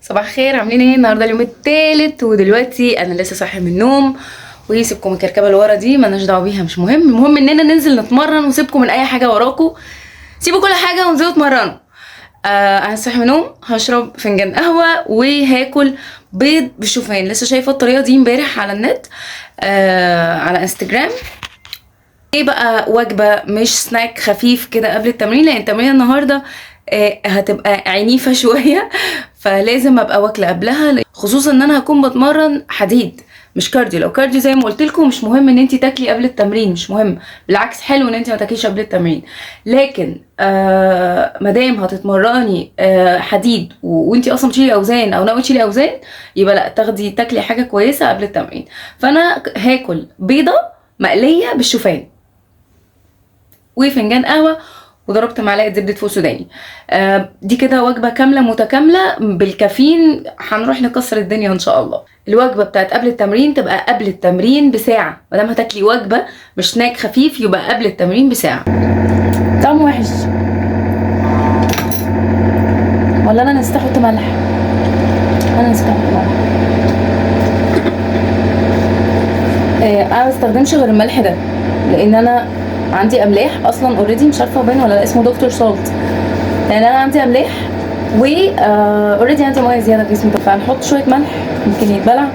صباح الخير، عاملين ايه؟ النهارده اليوم التالت ودلوقتي انا لسه صاحيه من النوم. وسيبكم من الكركبه اللي ورا دي مالناش دعوه بيها، مش مهم. المهم اننا ننزل نتمرن وسيبكم من اي حاجه وراكم. سيبوا كل حاجه وانزلوا اتمرنوا. انا صاحيه من النوم، هشرب فنجان قهوه وهاكل بيض بالشوفان. لسه شايفه الطريقه دي امبارح على النت، على انستجرام. ايه بقى وجبه مش سناك خفيف كده قبل التمرين، لان التمرين النهارده هتبقى عنيفه شويه. فلازم ابقى واكله قبلها، خصوصا ان انا هكون بتمرن حديد مش كارديو. لو كارديو زي ما قلت لكم مش مهم ان انت تاكلي قبل التمرين، مش مهم، بالعكس حلو ان انت ما تاكليش قبل التمرين. لكن مادام هتتمرني حديد وانت اصلا بتشيلي اوزان او ناوي تشيلي اوزان، يبقى لا، تاكلي حاجه كويسه قبل التمرين. فانا هاكل بيضه مقليه بالشوفان وفنجان قهوه وضربت معلقه زبده فول سوداني. دي كده وجبه كامله متكامله بالكافيين. هنروح نكسر الدنيا ان شاء الله. الوجبه بتاعت قبل التمرين تبقى قبل التمرين بساعه، ما دام هتاكلي وجبه مش سناك خفيف يبقى قبل التمرين بساعه. طعم وحش ولا انا نسيت احط ملح؟ انا نسيت احط ملح. انا ما بستخدمش غير الملح ده، لان انا عندي املاح اصلا اوريدي. مش عارفه باين ولا لا، اسمه دكتور سولت. لان انا عندي املاح و اوريدي عندي ميه زياده في جسمي، فهنحط شويه ملح يمكن يتبلع.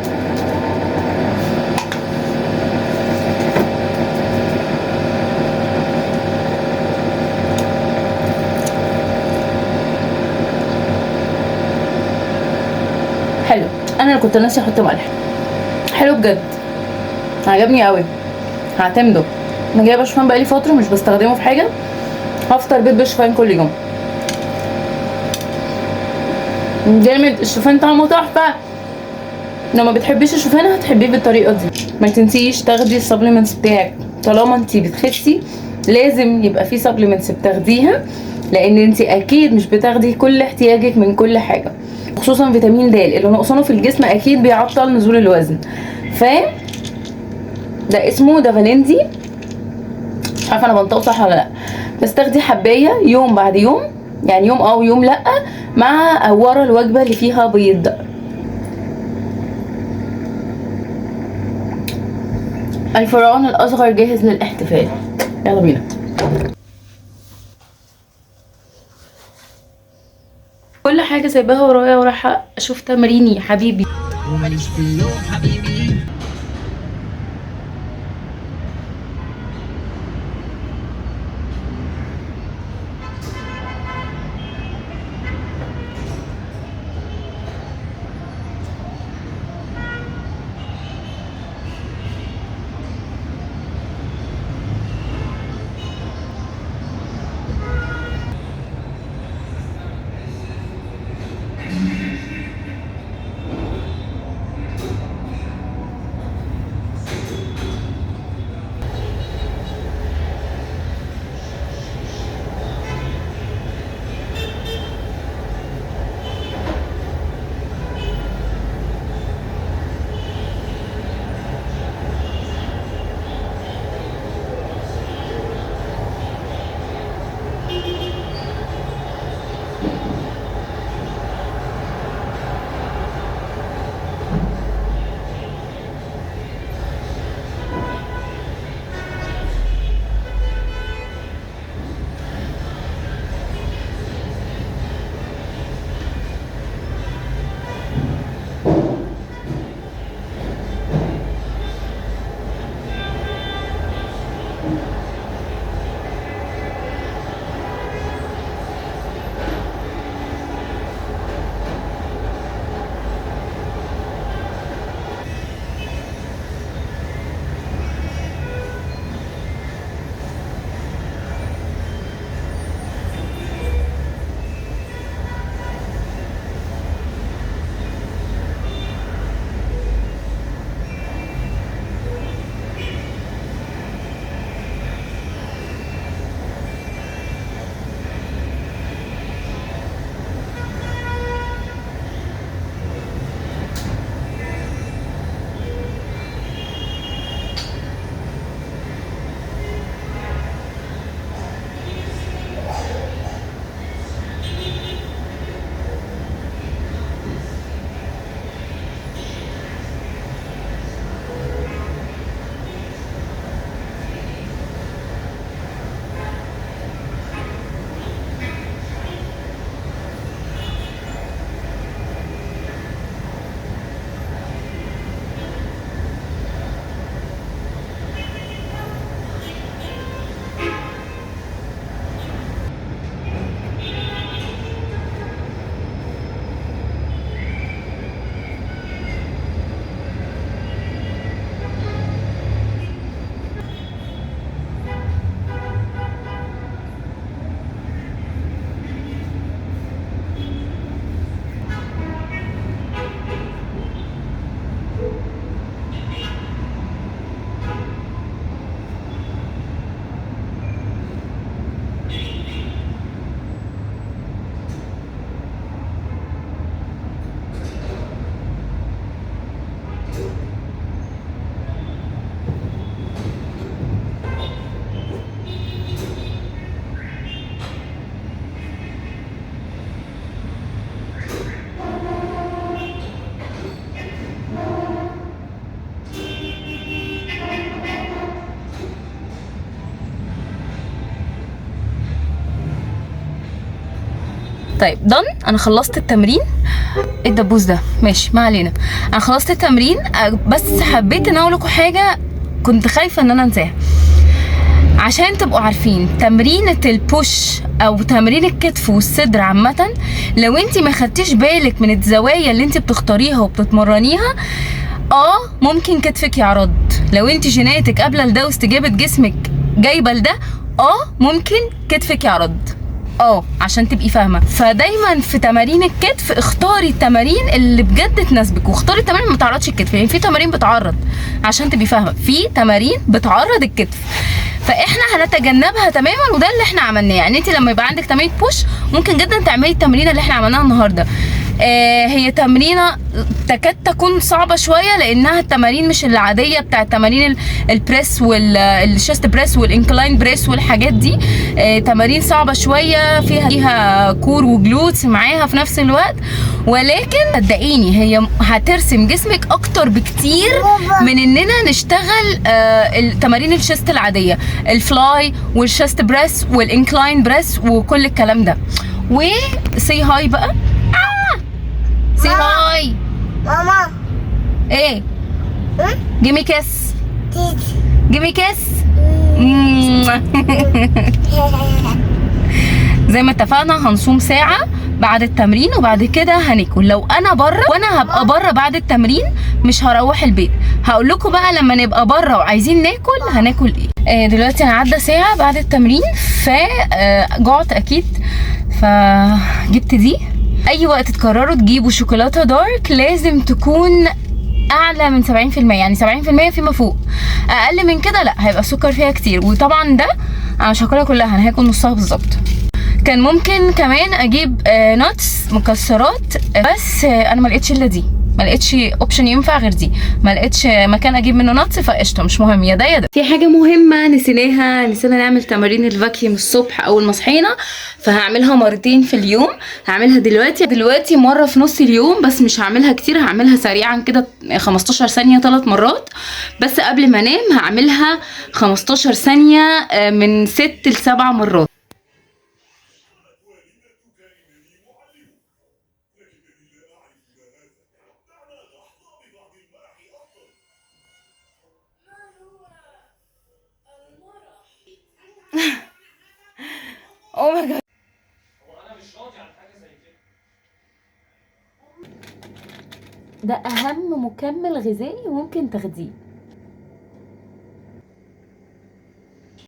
حلو، انا اللي كنت ناسي احط ملح. حلو بجد، عجبني قوي، هعتمده. انا جايبه شوفان بقالي فتره مش بستخدمه في حاجه، هفطر بيض بالشوفان كل يوم. جامد الشوفان، طعمه تحفه. لو ما بتحبيش الشوفان هتحبيه بالطريقه دي. ما تنسيش تاخدي السبلمنتس بتاعك، طالما انتي بتخسي لازم يبقى في سبلمنتس بتاخديها، لان انتي اكيد مش بتاخدي كل احتياجك من كل حاجه، خصوصا فيتامين د اللي نقصانه في الجسم اكيد بيعطل نزول الوزن. ف ده اسمه دافالينزي، مش عارفه انا بنطقه صح ولا لا، بس تاخدي حبايه يوم بعد يوم، يعني يوم ويوم لا، مع ورا الوجبه اللي فيها بيض. الفرعون الاصغر جاهز للاحتفال، يلا بينا. كل حاجه سايباها ورايا ورايحه اشوف تمريني يا حبيبي. وماليش في اللوم حبيبي. طيب دن، انا خلصت التمرين. ايه الدبوس ده؟ ماشي ما علينا. انا خلصت التمرين، بس حبيت ان اقول لكم حاجه كنت خايفه ان انا انساها. عشان تبقوا عارفين، تمرينة البوش او تمرين الكتف والصدر عامة، لو انت ما خدتيش بالك من الزوايا اللي انت بتختاريها وبتتمرنيها، ممكن كتفك يعرض. لو انت جيناتك قبل ده واستجابة جسمك جايبة لده، ممكن كتفك يعرض. عشان تبقي فاهمه. فدايما في تمارين الكتف اختاري التمارين اللي بجد تناسبك، واختاري التمارين اللي ما تعرضش الكتف. يعني في تمارين بتعرض، عشان تبقي فاهمه، في تمارين بتعرض الكتف، فاحنا هنتجنبها تماما. وده اللي احنا عملناه. يعني انت لما يبقى عندك تمرين بوش ممكن جدا تعملي التمرينه اللي احنا عملناها النهارده. هي تمرينه تكاد تكون صعبه شويه، لانها التمارين مش العاديه بتاعه تمارين البريس والشيست بريس والانكلاين بريس والحاجات دي. تمارين صعبه شويه، فيها كور وجلوتس معاها في نفس الوقت، ولكن صدقيني هي هترسم جسمك اكتر بكتير من اننا نشتغل التمارين الشيست العاديه، الفلاي والشيست بريس والانكلاين بريس وكل الكلام ده. وسي هاي بقى. سي هاي ماما. ايه؟ جيمي كيس. جيمي كيس. زي ما اتفقنا هنصوم ساعة بعد التمرين، وبعد كده هناكل. لو انا بره وانا هبقى بره بعد التمرين مش هروح البيت. هقول لكم بقى لما نبقى بره وعايزين ناكل هناكل ايه. دلوقتي انا عدى ساعة بعد التمرين، فجعت اكيد، فجبت دي. اي وقت تقرروا تجيبوا شوكولاته دارك لازم تكون اعلى من 70%، يعني 70% فيما فوق. اقل من كده لا، هيبقى السكر فيها كتير. وطبعا ده انا مش هاكلها كلها، انا هاكل نصها بالظبط. كان ممكن كمان اجيب ناتس مكسرات، بس انا ما لقيتش الا دي، ما لقيتش اوبشن ينفع غير دي، ما لقيتش مكان اجيب منه ناتس، فقشطه مش مهم، يا ده يا ده. في حاجه مهمه نسينا نعمل تمارين الفاكيوم الصبح اول ما صحينا، فهعملها مرتين في اليوم. هعملها دلوقتي مره في نص اليوم، بس مش هعملها كتير، هعملها سريعا كده 15 ثانيه 3 مرات بس. قبل ما انام هعملها 15 ثانيه من 6 ل 7 مرات. اوه ماي جاد، ده اهم مكمل غذائي ممكن تاخديه.